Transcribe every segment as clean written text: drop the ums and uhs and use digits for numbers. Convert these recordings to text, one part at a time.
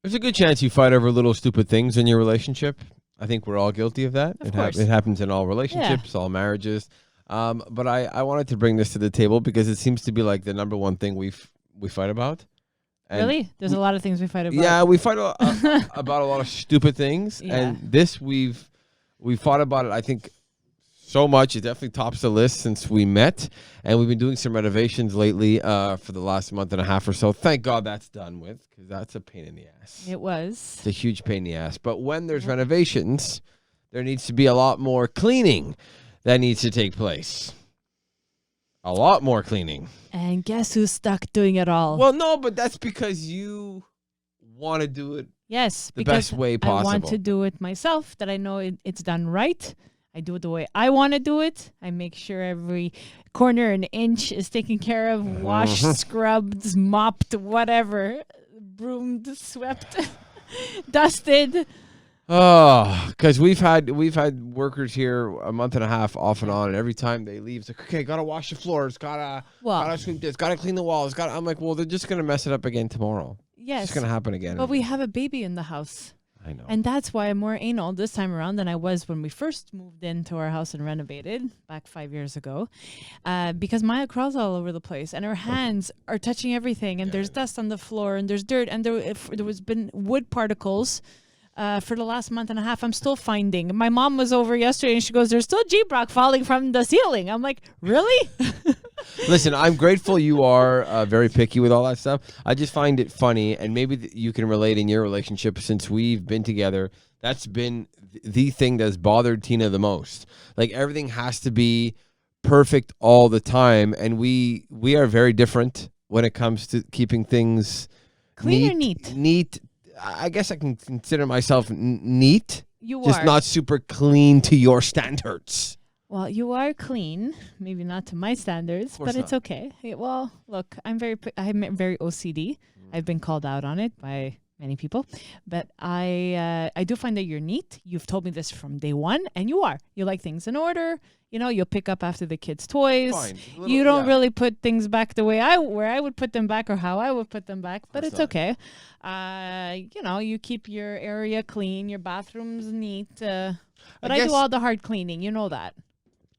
There's a good chance you fight over little stupid things in your relationship. I think we're all guilty of that. Of course. It happens in all relationships, all marriages. But I wanted to bring this to the table because it seems to be like the number one thing we fight about. And Really? There's a lot of things we fight about. yeah, we fight about a lot of stupid things, Yeah. and this we fought about it. I think so much. It definitely tops the list since we met, and we've been doing some renovations lately for the last month and a half or so. Thank God that's done with, because that's a pain in the ass. It was. It's a huge pain in the ass. But when there's renovations, there needs to be a lot more cleaning that needs to take place. A lot more cleaning. And guess who's stuck doing it all? Well, no, but that's because you want to do it yes, the because best way possible. I want to do it myself, that I know it's done right. I do it the way I want to do it. I make sure every corner and inch is taken care of, washed, scrubbed, mopped, whatever, broomed, swept, dusted. Oh, because we've had workers here a month and a half off and on, and every time they leave, it's like, okay, gotta wash the floors, gotta sweep this, gotta clean the walls, I'm like, well, they're just gonna mess it up again tomorrow. Yes, it's gonna happen again. But we have a baby in the house. I know. And that's why I'm more anal this time around than I was when we first moved into our house and renovated back 5 years ago. Because Maya crawls all over the place and her hands are touching everything, and there's dust on the floor and there's dirt, and there was been wood particles for the last month and a half. I'm still finding. My mom was over yesterday and she goes, there's still G-Brock falling from the ceiling. I'm like, really? Listen, I'm grateful you are very picky with all that stuff. I just find it funny, and maybe you can relate in your relationship since we've been together. That's been the thing that's bothered Tina the most. Like, everything has to be perfect all the time, and we are very different when it comes to keeping things clean or neat. Neat. I guess I can consider myself neat. You just are. not super clean to your standards. Well, you are clean, maybe not to my standards, but it's okay. Well, look, I'm very OCD. I've been called out on it by many people, but I do find that you're neat. You've told me this from day one, and you are. You like things in order. You know, you'll pick up after the kids' toys. Fine. You don't really put things back the way where I would put them back or how I would put them back, but it's okay. You know, you keep your area clean, your bathroom's neat. But I do all the hard cleaning. You know that.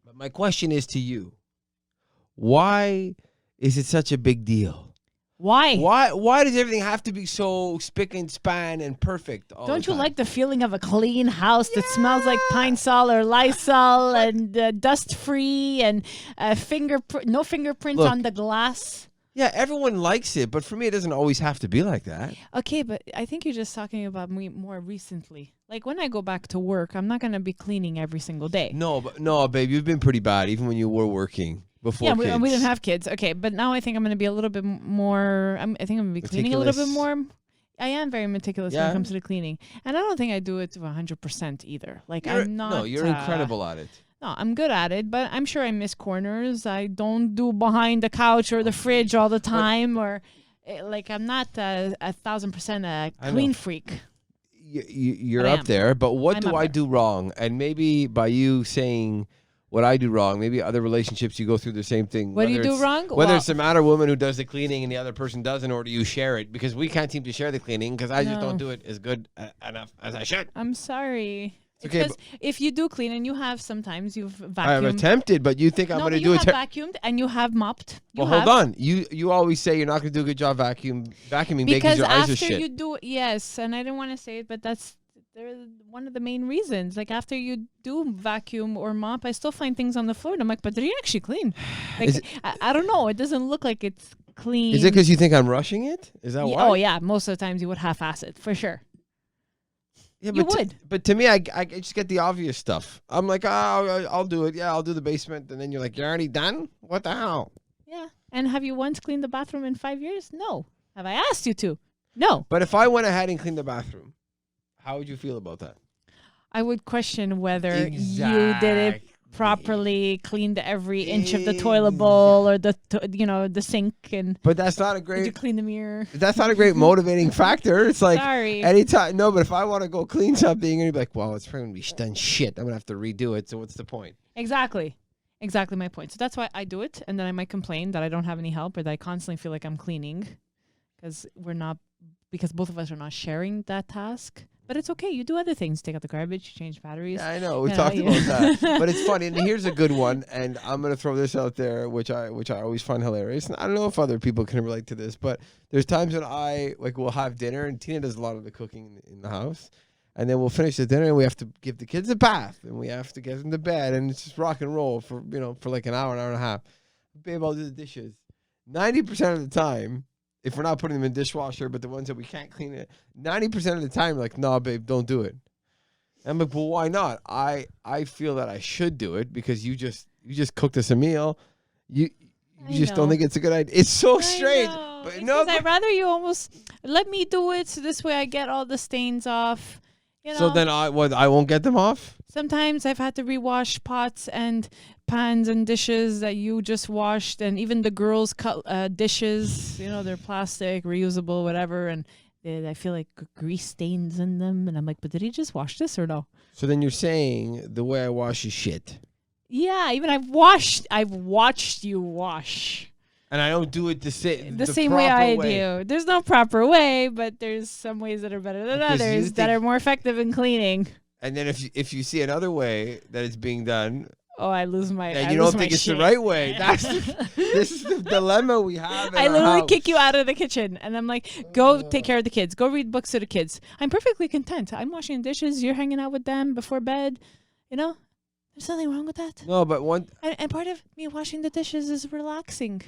But my question is to you. Why is it such a big deal? Why? Why does everything have to be so spick and span and perfect all Don't the time? you like the feeling of a clean house that smells like Pine Sol or Lysol and dust-free and no fingerprints on the glass? Yeah, everyone likes it, but for me, it doesn't always have to be like that. Okay, but I think you're just talking about me more recently. Like, when I go back to work, I'm not going to be cleaning every single day. No, babe, you've been pretty bad, even when you were working before kids. Yeah, we didn't have kids. Okay, but now I think I'm going to be a little bit more, I think I'm going to be cleaning a little bit more. I am very meticulous when it comes to the cleaning. And I don't think I do it to 100% either. Like, I'm not. No, you're incredible at it. No, I'm good at it, but I'm sure I miss corners. I don't do behind the couch or the fridge all the time, or like, I'm not 1,000% a clean freak. You're up there, but what do I do wrong? And maybe by you saying what I do wrong, maybe other relationships you go through the same thing. What do you do wrong? Whether it's the man or woman who does the cleaning and the other person doesn't, or do you share it? Because we can't seem to share the cleaning because I just don't do it as good enough as I should. I'm sorry. Okay, because if you do clean, and you have sometimes, you've vacuumed. I've attempted, but you think I'm going to do it. You have vacuumed and you have mopped. Hold on. You always say you're not going to do a good job vacuuming because your eyes are shit. After you do, yes, and I didn't want to say it, but that's one of the main reasons. Like, after you do vacuum or mop, I still find things on the floor, and I'm like, but they're actually clean. Like, I don't know. It doesn't look like it's clean. Is it because you think I'm rushing it? Is that why? Oh, yeah. Most of the times you would half-ass it, for sure. Yeah, you would. But to me, I just get the obvious stuff. I'm like, oh, I'll do it. Yeah, I'll do the basement. And then you're like, you're already done? What the hell? Yeah. And have you once cleaned the bathroom in 5 years? No. Have I asked you to? No. But if I went ahead and cleaned the bathroom, how would you feel about that? I would question whether you did it properly, cleaned every inch of the toilet bowl or the sink, and but that's not a great. Did you clean the mirror? That's not a great motivating factor. It's like sorry. Anytime. No, but if I want to go clean something, and you're like, well, it's probably gonna be done shit. I'm gonna have to redo it. So what's the point? Exactly my point. So that's why I do it, and then I might complain that I don't have any help or that I constantly feel like I'm cleaning because we're not because both of us are not sharing that task. But it's okay. You do other things. Take out the garbage, change batteries. Yeah, I know. We talked about that. But it's funny. And here's a good one. And I'm going to throw this out there, which I always find hilarious. And I don't know if other people can relate to this, but there's times when we'll have dinner and Tina does a lot of the cooking in the house. And then we'll finish the dinner and we have to give the kids a bath and we have to get them to bed. And it's just rock and roll for like an hour and a half. Babe, I'll do the dishes. 90% of the time, if we're not putting them in the dishwasher, but the ones that we can't clean it, 90% of the time, like, no, babe, don't do it. And I'm like, well, why not? I feel that I should do it because you just cooked us a meal. You just don't think it's a good idea. It's so strange. But no, I'd rather you almost let me do it so this way I get all the stains off. So then I won't get them off? Sometimes I've had to rewash pots and pans and dishes that you just washed, and even the girls' dishes, they're plastic, reusable, whatever, and I feel like grease stains in them, and I'm like, but did he just wash this or no? So then you're saying the way I wash is shit. Yeah, even I've watched you wash. And I don't do it the same way I do. There's no proper way, but there's some ways that are better than others that are more effective in cleaning. And then if you see another way that it's being done, I lose my. And you don't think it's the right way. This is the dilemma we have. I literally kick you out of the kitchen, and I'm like, "Go take care of the kids. Go read books to the kids." I'm perfectly content. I'm washing dishes. You're hanging out with them before bed. There's nothing wrong with that. No, but and part of me washing the dishes is relaxing.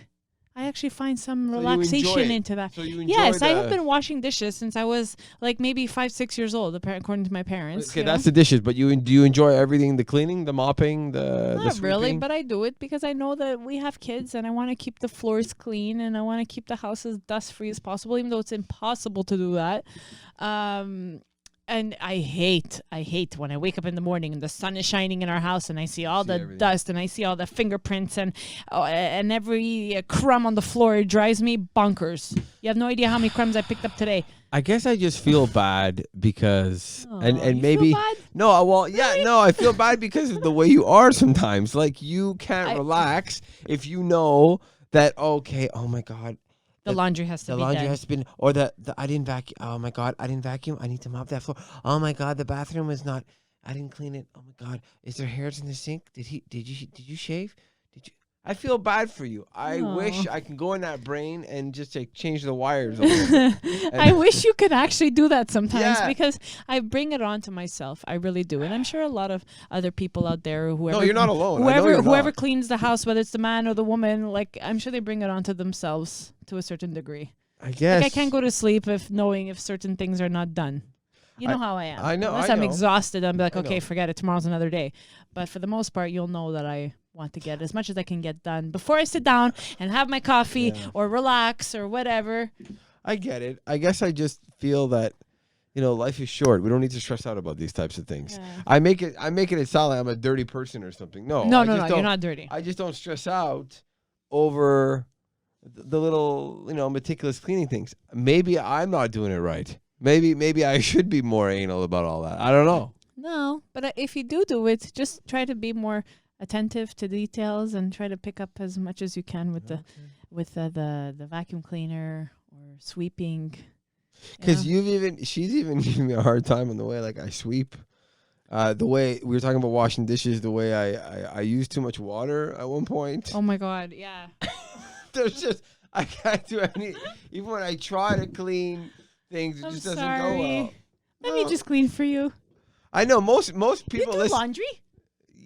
I actually find some relaxation into that. So you enjoy Yes, I have been washing dishes since I was like maybe 5-6 years old, according to my parents. Okay, that's the dishes. But do you enjoy everything? The cleaning, the mopping, the Not sweeping? really, but I do it because I know that we have kids and I want to keep the floors clean and I want to keep the house as dust free as possible, even though it's impossible to do that. And I hate when I wake up in the morning and the sun is shining in our house and I see all the dust and I see all the fingerprints and every crumb on the floor. It drives me bonkers. You have no idea how many crumbs I picked up today. I guess I just feel bad because and you maybe feel bad? No, well, yeah, no, I feel bad because of the way you are sometimes. Like you can't relax if you know that okay, oh my God. The laundry has to be done. The laundry has to be, or the I didn't vacuum. Oh my God, I didn't vacuum. I need to mop that floor. Oh my God, the bathroom is not. I didn't clean it. Oh my God, is there hairs in the sink? Did you shave? I feel bad for you. I wish I can go in that brain and just change the wires. I wish you could actually do that sometimes because I bring it on to myself. I really do. And I'm sure a lot of other people out there, whoever. No, you're not alone. Whoever cleans the house, whether it's the man or the woman, like I'm sure they bring it onto themselves to a certain degree. I guess. Like I can't go to sleep knowing if certain things are not done. You know how I am. I know. Unless I'm exhausted, I'm like, okay, forget it. Tomorrow's another day. But for the most part, you'll know that I want to get as much as I can get done before I sit down and have my coffee or relax or whatever. I get it. I guess I just feel that, life is short. We don't need to stress out about these types of things. Yeah. I make it sound like I'm a dirty person or something. No, no, you're not dirty. I just don't stress out over the little, meticulous cleaning things. Maybe I'm not doing it right. Maybe I should be more anal about all that. I don't know. No, but if you do it, just try to be more attentive to details and try to pick up as much as you can with the vacuum cleaner or sweeping. Because she's even giving me a hard time on the way like I sweep. The way we were talking about washing dishes, the way I use too much water at one point. Oh my God, yeah. There's just I can't do any. Even when I try to clean things, it just doesn't go well. Let me just clean for you. I know most people you do laundry.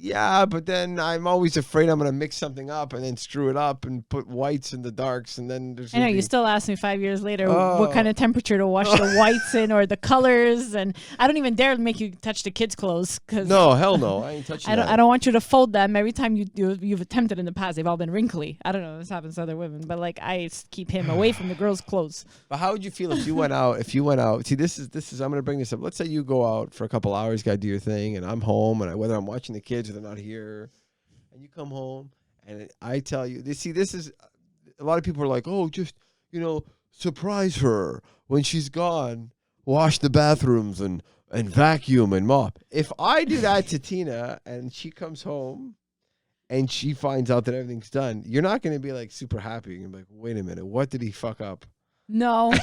Yeah, but then I'm always afraid I'm going to mix something up and then screw it up and put whites in the darks and then there's... I know, you still ask me 5 years later what kind of temperature to wash the whites in or the colors, and I don't even dare make you touch the kids' clothes. Cause no, hell no, I ain't touching that. I don't want you to fold them. Every time you've attempted in the past, they've all been wrinkly. I don't know if this happens to other women, but like I keep him away from the girls' clothes. But how would you feel if you went out? See, this is I'm going to bring this up. Let's say you go out for a couple hours, got to do your thing, and I'm home, and whether I'm watching the kids or they're not here, and you come home, and I tell you, this is a lot of people are like, oh, just surprise her when she's gone, wash the bathrooms and vacuum and mop. If I do that to Tina and she comes home and she finds out that everything's done, you're not going to be like super happy. You're going to be like, wait a minute, what did he fuck up? No.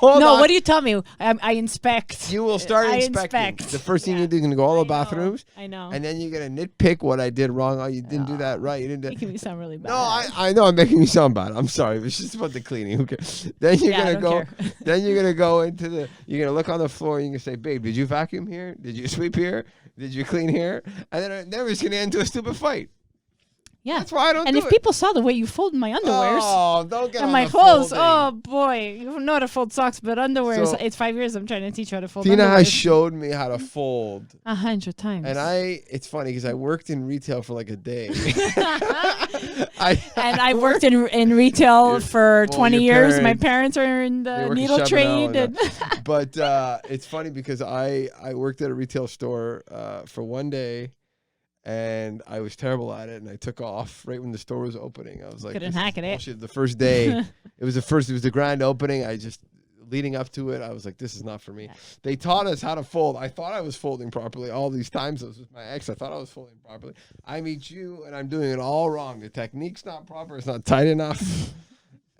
Hold No, on. what do you tell me? I inspect. You will start I inspecting. inspect. The first thing Yeah. you do is going to go all the I know, bathrooms. I know. And then you're going to nitpick what I did wrong. Oh, you didn't do that right. You didn't do Making me sound really bad. No, I know I'm making you sound bad. I'm sorry. It's just about the cleaning. Who cares? Then you're Yeah, I gonna don't go. care. Then you're gonna go into the. You're gonna look on the floor and you're gonna say, "Babe, did you vacuum here? Did you sweep here? Did you clean here?" And then it's gonna end to a stupid fight. Yeah. That's why I don't And do if it. people saw the way you fold my underwears Oh, don't get and on my the clothes, folding. oh boy, you know how to fold socks, but underwears. So- It's 5 years I'm trying to teach you how to fold Tina underwears. has showed me how to fold, 100 times. and it's funny because I worked in retail for like a day. I worked in retail for well, 20 your years. My parents, parents are in they the work at needle Chabanel trade. And But it's funny because I worked at a retail store for one day, and I was terrible at it, and I took off right when the store was opening. I was like, Couldn't "This is hack it, eh?" bullshit." The first day, it was the grand opening. Leading up to it, I was like, this is not for me. Yeah. They taught us how to fold. I thought I was folding properly all these times. I was with my ex. I thought I was folding properly. I meet you, and I'm doing it all wrong. The technique's not proper. It's not tight enough.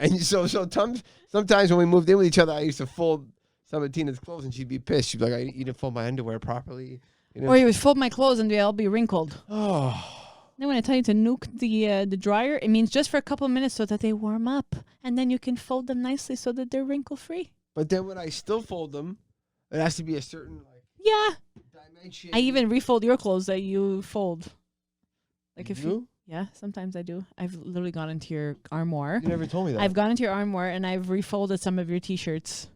And sometimes when we moved in with each other, I used to fold some of Tina's clothes, and she'd be pissed. She'd be like, you didn't fold my underwear properly. or you would fold my clothes and they'll all be wrinkled. Oh. Then when I tell you to nuke the dryer, it means just for a couple of minutes so that they warm up, and then you can fold them nicely so that they're wrinkle free. But then when I still fold them, it has to be a certain Yeah, dimension. I even refold your clothes that you fold. Like You if do? you, yeah, sometimes I do. I've literally gone into your armoire. You never told me that. I've gone into your armoire and I've refolded some of your t-shirts.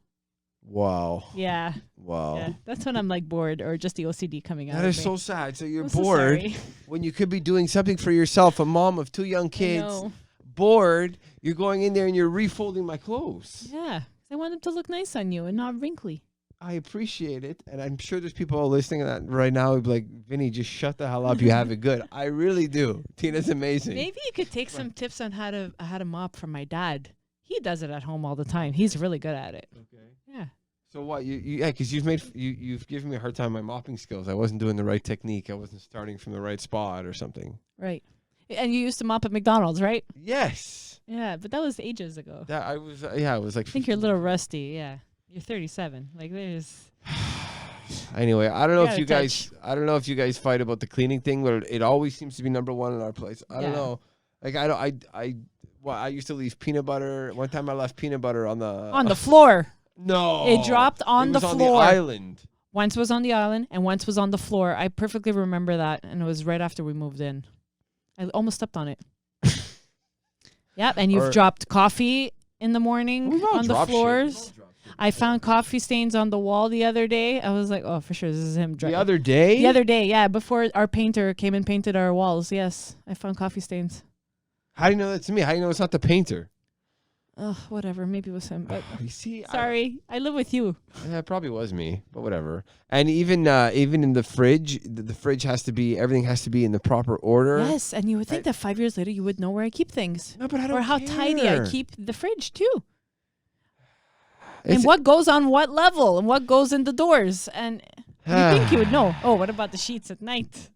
Wow. Yeah, Wow. yeah. That's when I'm like bored or just the OCD coming out. That of is me. so sad. So you're I'm so bored sorry. when you could be doing something for yourself, a mom of 2 young I kids. know. Bored, you're going in there and you're refolding my clothes. Yeah, I want them to look nice on you and not wrinkly. I appreciate it, and I'm sure there's people listening to that right now who'd be like, Vinny, just shut the hell up. You have it good. I really do. Tina's amazing. Maybe you could take some tips on how to mop from my dad. He does it at home all the time. He's really good at it. Okay. Yeah. So what yeah, because you've given me a hard time with my mopping skills. I wasn't doing the right technique. I wasn't starting from the right spot or something. Right. And you used to mop at McDonald's, right? Yes. Yeah, but that was ages ago. That I was I was like I think you're a little rusty. Yeah. You're 37. Like there's. Anyway, I don't know if Gotta I don't know if you guys fight about the cleaning thing, but it always seems to be number one in our place. I don't Yeah. know. Like I used to leave peanut butter. One time I left peanut butter on the Floor. No. It dropped on it the was floor. on the island. Once was on the island and once was on the floor. I perfectly remember that, and it was right after we moved in. I almost stepped on it. Yep, and you've Or- dropped coffee in the morning We've all on the dropped shit. floors. I found coffee stains on the wall the other day. I was like, oh, for sure, this is him. The other day? The other day, yeah, before our painter came and painted our walls. Yes, I found coffee stains. How do you know that's me? How do you know it's not the painter? Oh, whatever. Maybe it was him. But You see, sorry, I live with you. Yeah, it probably was me, but whatever. And even in the fridge, the fridge has to be, everything has to be in the proper order. Yes, and you would think that 5 years later you would know where I keep things. No, but I don't Or how tidy I care. keep the fridge too. It's- And what goes on what level and what goes in the doors. And you think you would know. Oh, what about the sheets at night?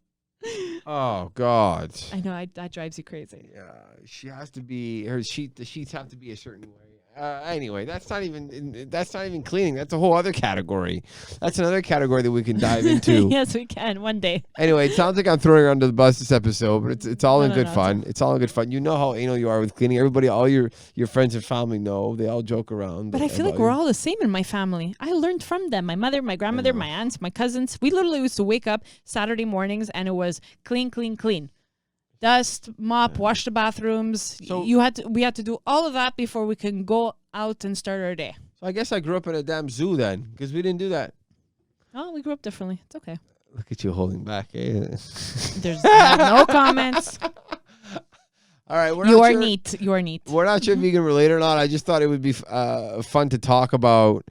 Oh God. I know, that drives you crazy. Yeah, she has to be the sheets have to be a certain way. Anyway, that's not even cleaning. That's a whole other category. That's another category that we can dive into. Yes, we can one day. Anyway, it sounds like I'm throwing her under the bus this episode, but it's all in No, good no, fun. It's all in good fun. You know how anal you are with cleaning. Everybody, all your friends and family know. They all joke around. But I feel like about we're you. all the same in my family. I learned from them. My mother, my grandmother, my aunts, my cousins. We literally used to wake up Saturday mornings and it was clean, clean, clean. Dust, mop, wash the bathrooms. So- We had to do all of that before we can go out and start our day. So I guess I grew up in a damn zoo then, because we didn't do that. Oh, we grew up differently. It's okay. Look at you holding back, eh? There's no comments. All right, we're You not are sure, neat. You are neat. We're not sure vegan related or not. I just thought it would be fun to talk about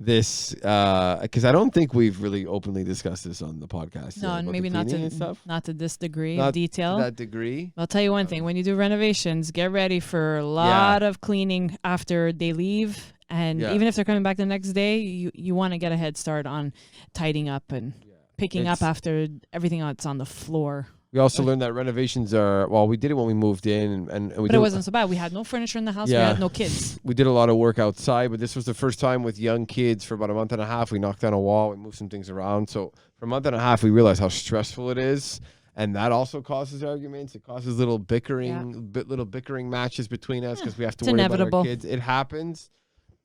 this because I don't think we've really openly discussed this on the podcast. No, yet, and about maybe the not cleaning to and stuff. not to this degree Not of detail. to that degree. I'll tell you one thing: when you do renovations, get ready for a lot of cleaning after they leave, and Yeah. even if they're coming back the next day, you want to get a head start on tidying up and picking up It's- after everything that's on the floor. We also learned that renovations are, well, we did it when we moved in. And we But it wasn't so bad. We had no furniture in the house. We had no kids. We did a lot of work outside, but this was the first time with young kids for about a month and a half. We knocked down a wall. We moved some things around. So for a month and a half, we realized how stressful it is. And that also causes arguments. It causes little bickering matches between us because we have to worry about our kids. It happens.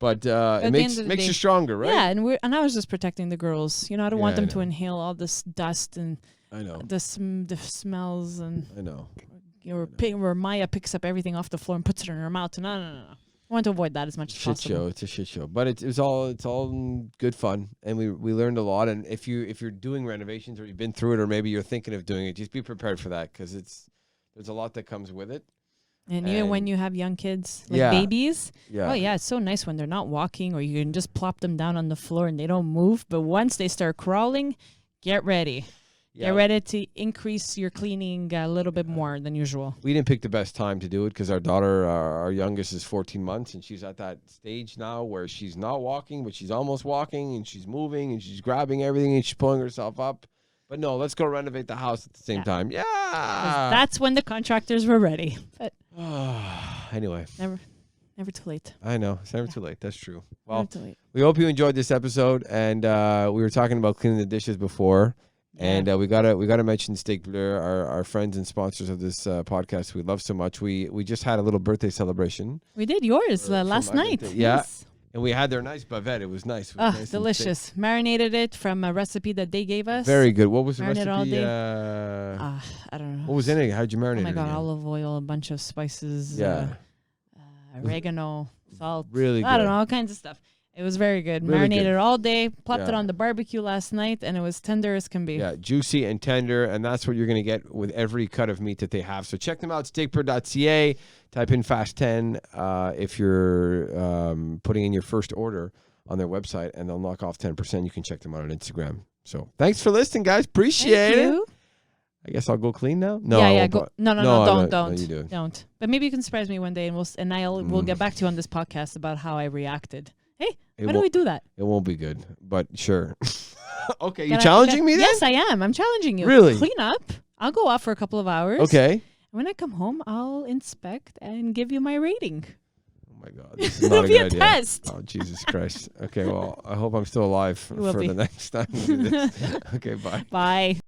But it makes you stronger, right? Yeah, and I was just protecting the girls. You know, I don't want them to inhale all this dust and the smells and where Maya picks up everything off the floor and puts it in her mouth. No. I want to avoid that as much as possible. It's a shit show, but it's all good fun, and we learned a lot. And if you're doing renovations or you've been through it, or maybe you're thinking of doing it, just be prepared for that because there's a lot that comes with it. And even when you have young kids, like babies, it's so nice when they're not walking or you can just plop them down on the floor and they don't move. But once they start crawling, get ready. Yeah. Get ready to increase your cleaning a little bit more than usual. We didn't pick the best time to do it because our daughter, our youngest, is 14 months, and she's at that stage now where she's not walking, but she's almost walking, and she's moving, and she's grabbing everything, and she's pulling herself up. But no, let's go renovate the house at the same time. Yeah. That's when the contractors were ready. But anyway. Never too late. I know. It's never too late. That's true. Well, we hope you enjoyed this episode. And we were talking about cleaning the dishes before. Yeah. And we gotta mention Steak Bleu, our friends and sponsors of this podcast we love so much. We just had a little birthday celebration. We did yours last night. Yeah. Yes. And we had their nice bavette. It was nice. It was nice, delicious. Marinated it from a recipe that they gave us. Very good. What was the recipe? All day. I don't know. What was in it? How'd you marinate it? Oh my God, olive oil, a bunch of spices. Yeah. Oregano, salt. Really good. I don't know, all kinds of stuff. It was very good. Really marinated good. All day. Plopped it on the barbecue last night, and it was tender as can be. Yeah, juicy and tender, and that's what you're going to get with every cut of meat that they have. So check them out, steakper.ca. Type in Fast 10 if you're putting in your first order on their website, and they'll knock off 10%. You can check them out on Instagram. So thanks for listening, guys. Appreciate it. I guess I'll go clean now. No, go. No, don't. You do it. Don't. But maybe you can surprise me one day, and we'll get back to you on this podcast about how I reacted. Hey, why don't we do that? It won't be good, but sure. Okay, you challenging me then? Yes, I am. I'm challenging you. Really? Clean up. I'll go off for a couple of hours. Okay. When I come home, I'll inspect and give you my rating. Oh my God, this is not a good idea. Test. Oh, Jesus Christ. Okay, well, I hope I'm still alive for the next time we do this. Okay, bye. Bye.